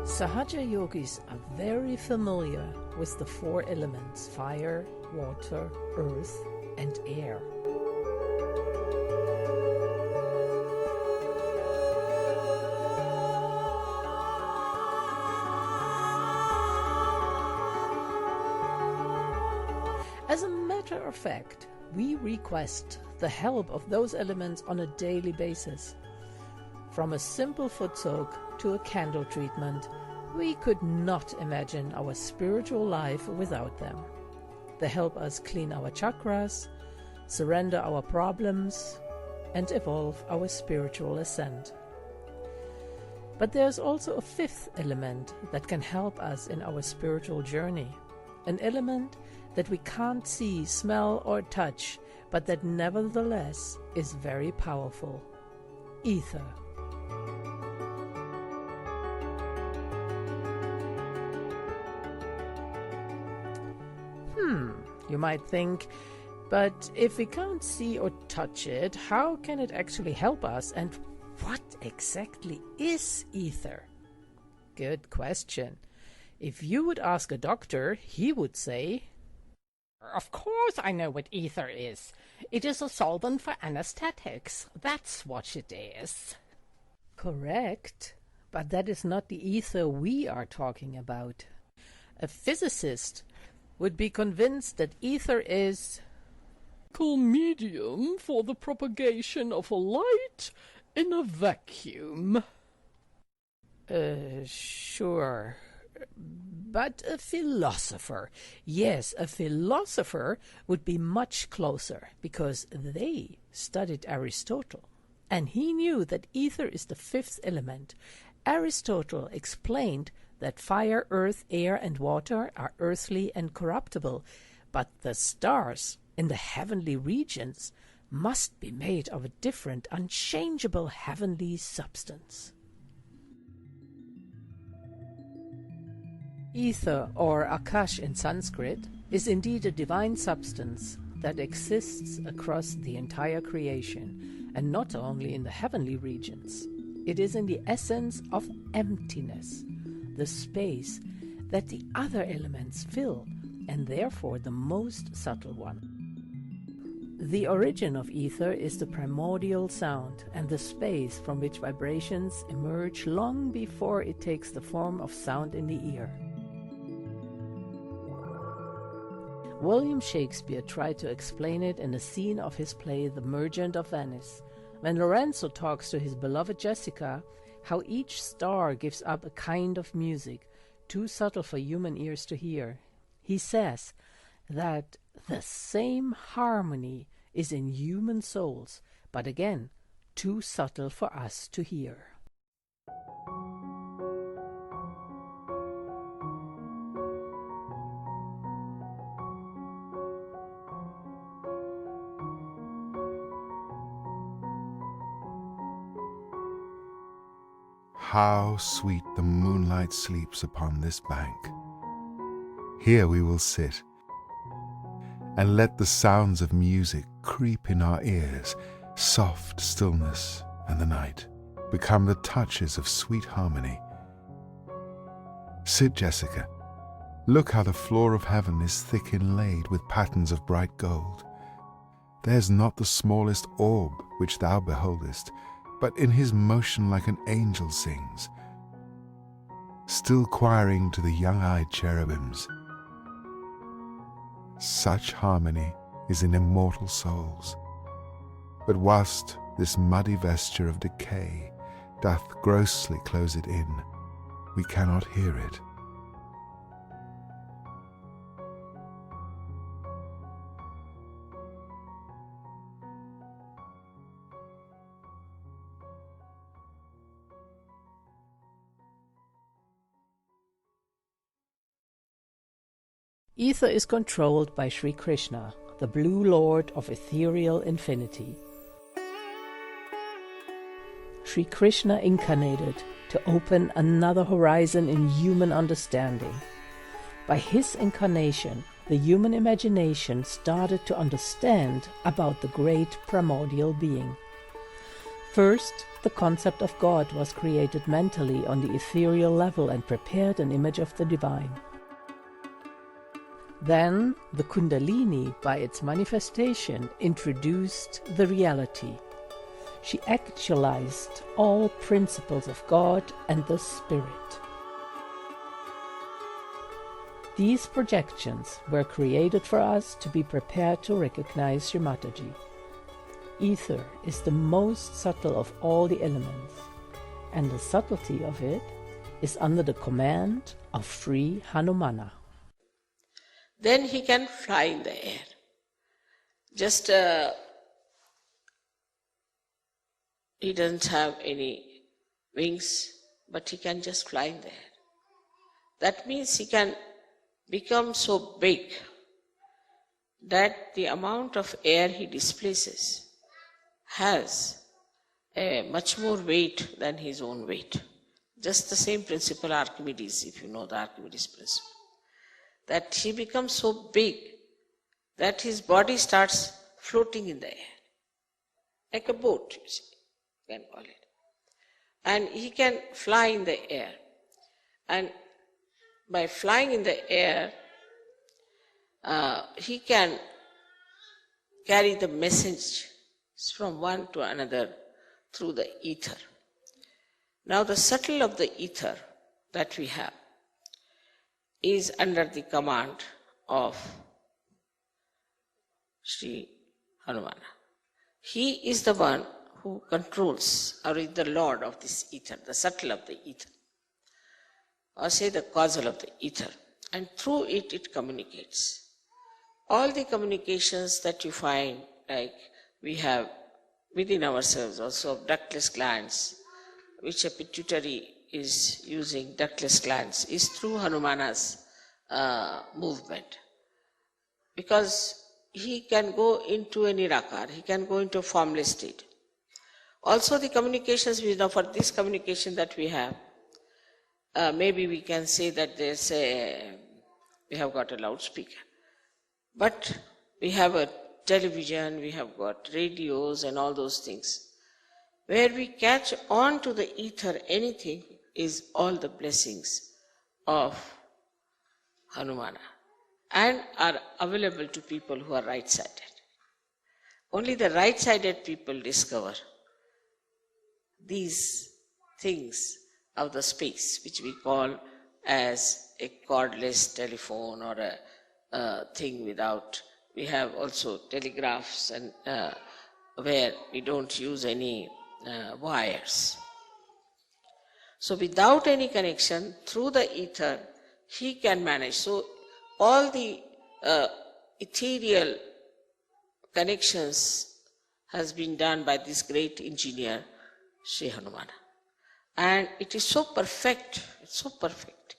Sahaja yogis are very familiar with the four elements: fire, water, earth, and air. As a matter of fact, we request the help of those elements on a daily basis. From a simple foot soak to a candle treatment, we could not imagine our spiritual life without them. They help us clean our chakras, surrender our problems, and evolve our spiritual ascent. But there's also a fifth element that can help us in our spiritual journey, an element that we can't see, smell, or touch, but that nevertheless is very powerful: ether. You might think, but if we can't see or touch it, how can it actually help us? And what exactly is ether? Good question. If you would ask a doctor, he would say, "Of course I know what ether is. It is a solvent for anesthetics. That's what it is." Correct, but that is not the ether we are talking about. A physicist would be convinced that ether is medium for the propagation of light in a vacuum. Sure. But a philosopher, yes, a philosopher would be much closer, because they studied Aristotle, and he knew that ether is the fifth element. Aristotle explained that fire, earth, air, and water are earthly and corruptible, but the stars in the heavenly regions must be made of a different, unchangeable heavenly substance. Ether, or Akash in Sanskrit, is indeed a divine substance that exists across the entire creation, and not only in the heavenly regions. It is in the essence of emptiness, the space that the other elements fill, and therefore the most subtle one. The origin of ether is the primordial sound and the space from which vibrations emerge long before it takes the form of sound in the ear. William Shakespeare tried to explain it in a scene of his play The Merchant of Venice, when Lorenzo talks to his beloved Jessica how each star gives up a kind of music too subtle for human ears to hear. He says that the same harmony is in human souls, but again, too subtle for us to hear. How sweet the moonlight sleeps upon this bank. Here we will sit, and let the sounds of music creep in our ears. Soft stillness and the night become the touches of sweet harmony. Sit, Jessica. Look how the floor of heaven is thick inlaid with patterns of bright gold. There's not the smallest orb which thou beholdest, but in his motion like an angel sings, still choiring to the young-eyed cherubims. Such harmony is in immortal souls. But whilst this muddy vesture of decay doth grossly close it in, we cannot hear it. Ether is controlled by Sri Krishna, the Blue Lord of ethereal infinity. Sri Krishna incarnated to open another horizon in human understanding. By his incarnation, the human imagination started to understand about the great primordial being. First, the concept of God was created mentally on the ethereal level and prepared an image of the divine. Then, the Kundalini, by its manifestation, introduced the reality. She actualized all principles of God and the Spirit. These projections were created for us to be prepared to recognize Shri Mataji. Ether is the most subtle of all the elements, and the subtlety of it is under the command of Sri Hanumana. Then he can fly in the air. Just he doesn't have any wings, but he can just fly in the air. That means he can become so big that the amount of air he displaces has a much more weight than his own weight. Just the same principle Archimedes, if you know the Archimedes principle. That he becomes so big that his body starts floating in the air. Like a boat, you see, you can call it. And he can fly in the air. And by flying in the air, he can carry the message from one to another through the ether. Now the subtle of the ether that we have is under the command of Sri Hanumana. He is the one who controls, or is the lord of this ether, the subtle of the ether, or say the causal of the ether, and through it, it communicates. All the communications that you find, like we have within ourselves also of ductless glands, which a pituitary is using ductless glands, is through Hanumana's movement. Because he can go into a nirakar, he can go into a formless state. Also the communications, we know for this communication that we have, maybe we can say that we have got a loudspeaker. But we have a television, we have got radios and all those things. Where we catch on to the ether anything is all the blessings of Hanumana and are available to people who are right-sided. Only the right-sided people discover these things of the space, which we call as a cordless telephone or a thing without. We have also telegraphs and where we don't use any wires. So without any connection, through the ether, he can manage. So all the ethereal connections has been done by this great engineer, Sri Hanumana. And it is so perfect, it's so perfect,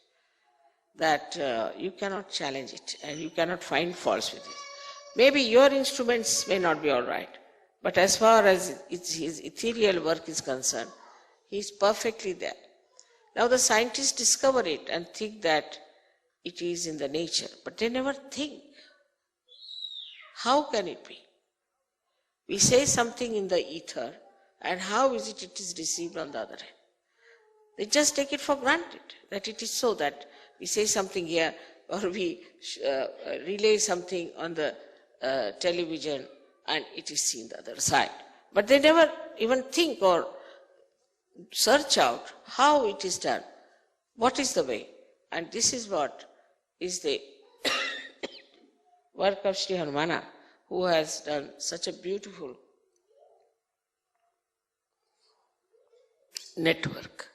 that you cannot challenge it and you cannot find faults with it. Maybe your instruments may not be all right, but as far as his ethereal work is concerned, he is perfectly there. Now the scientists discover it and think that it is in the nature, but they never think, how can it be? We say something in the ether, and how is it is received on the other hand? They just take it for granted that it is so, that we say something here or we relay something on the television and it is seen the other side. But they never even think or search out how it is done, what is the way. And this is what is the work of Sri Hanumana, who has done such a beautiful network.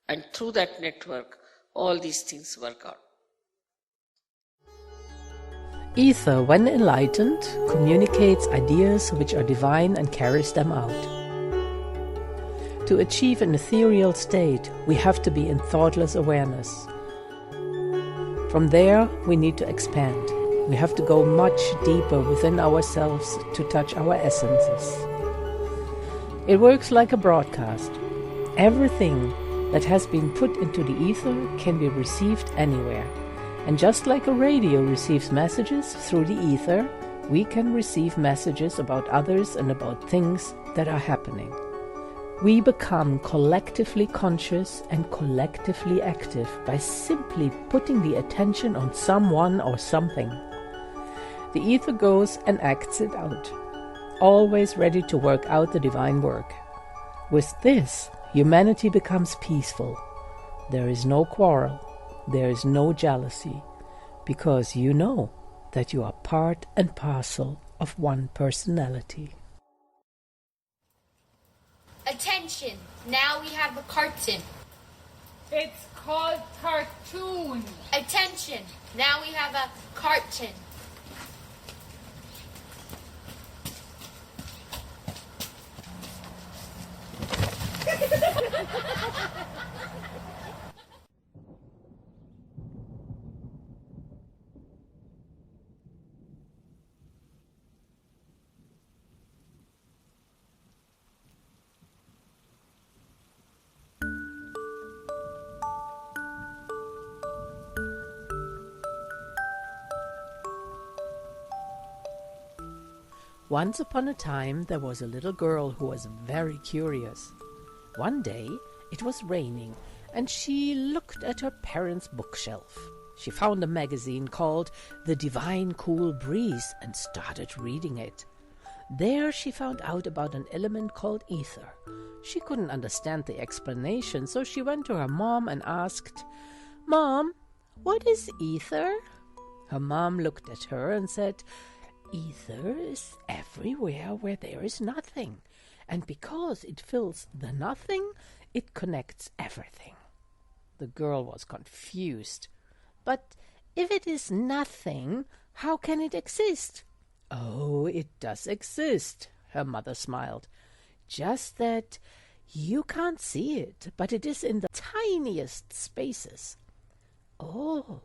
And through that network, all these things work out. Ether, when enlightened, communicates ideas which are divine and carries them out. To achieve an ethereal state, we have to be in thoughtless awareness. From there, we need to expand. We have to go much deeper within ourselves to touch our essences. It works like a broadcast. Everything that has been put into the ether can be received anywhere. And just like a radio receives messages through the ether, we can receive messages about others and about things that are happening. We become collectively conscious and collectively active by simply putting the attention on someone or something. The ether goes and acts it out, always ready to work out the divine work. With this, humanity becomes peaceful. There is no quarrel, there is no jealousy, because you know that you are part and parcel of one personality. Attention! Now we have a cartoon. It's called cartoon. Attention! Now we have a cartoon. Once upon a time there was a little girl who was very curious. One day it was raining and she looked at her parents' bookshelf. She found a magazine called The Divine Cool Breeze and started reading it. There she found out about an element called ether. She couldn't understand the explanation, so she went to her mom and asked, "Mom, what is ether?" Her mom looked at her and said, "Ether is everywhere where there is nothing, and because it fills the nothing, it connects everything." The girl was confused. "But if it is nothing, how can it exist?" "Oh, it does exist," her mother smiled. "Just that you can't see it, but it is in the tiniest spaces." "Oh,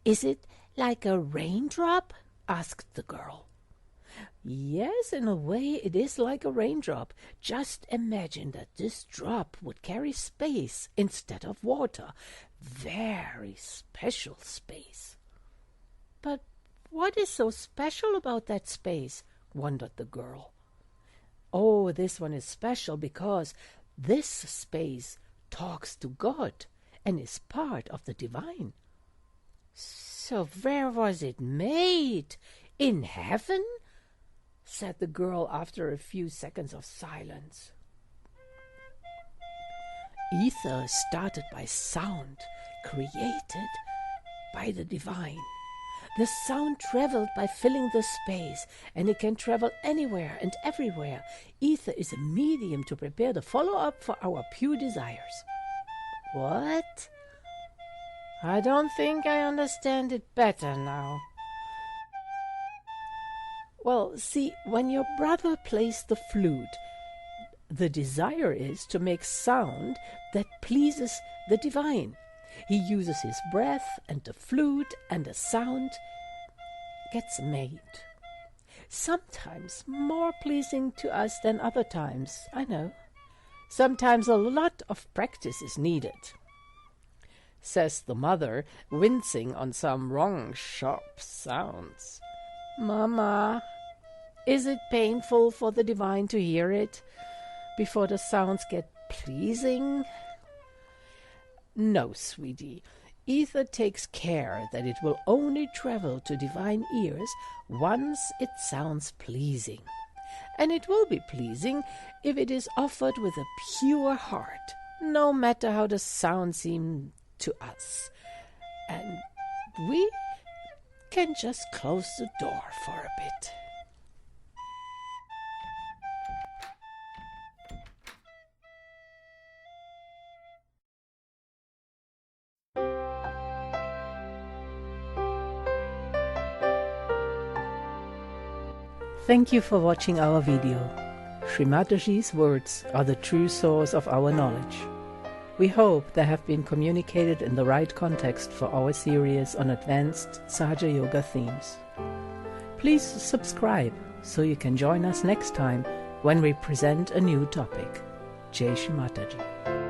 is it like a raindrop?" asked the girl. "Yes, in a way it is like a raindrop. Just imagine that this drop would carry space instead of water. Very special space." "But what is so special about that space?" wondered the girl. "Oh, this one is special because this space talks to God and is part of the divine." "So where was it made? In heaven?" said the girl after a few seconds of silence. Ether started by sound, created by the divine. The sound traveled by filling the space, and it can travel anywhere and everywhere. Ether is a medium to prepare the follow-up for our pure desires. What? I don't think I understand it better now. Well, see, when your brother plays the flute, the desire is to make sound that pleases the divine. He uses his breath and the flute, and the sound gets made. Sometimes more pleasing to us than other times, I know. Sometimes a lot of practice is needed, says the mother, wincing on some wrong sharp sounds. "Mama, is it painful for the divine to hear it before the sounds get pleasing?" "No, sweetie. Ether takes care that it will only travel to divine ears once it sounds pleasing. And it will be pleasing if it is offered with a pure heart, no matter how the sound seems to us. And we can just close the door for a bit." Thank you for watching our video. Sri Mataji's words are the true source of our knowledge. We hope they have been communicated in the right context for our series on advanced Sahaja Yoga themes. Please subscribe so you can join us next time when we present a new topic. Jai Shri Mataji.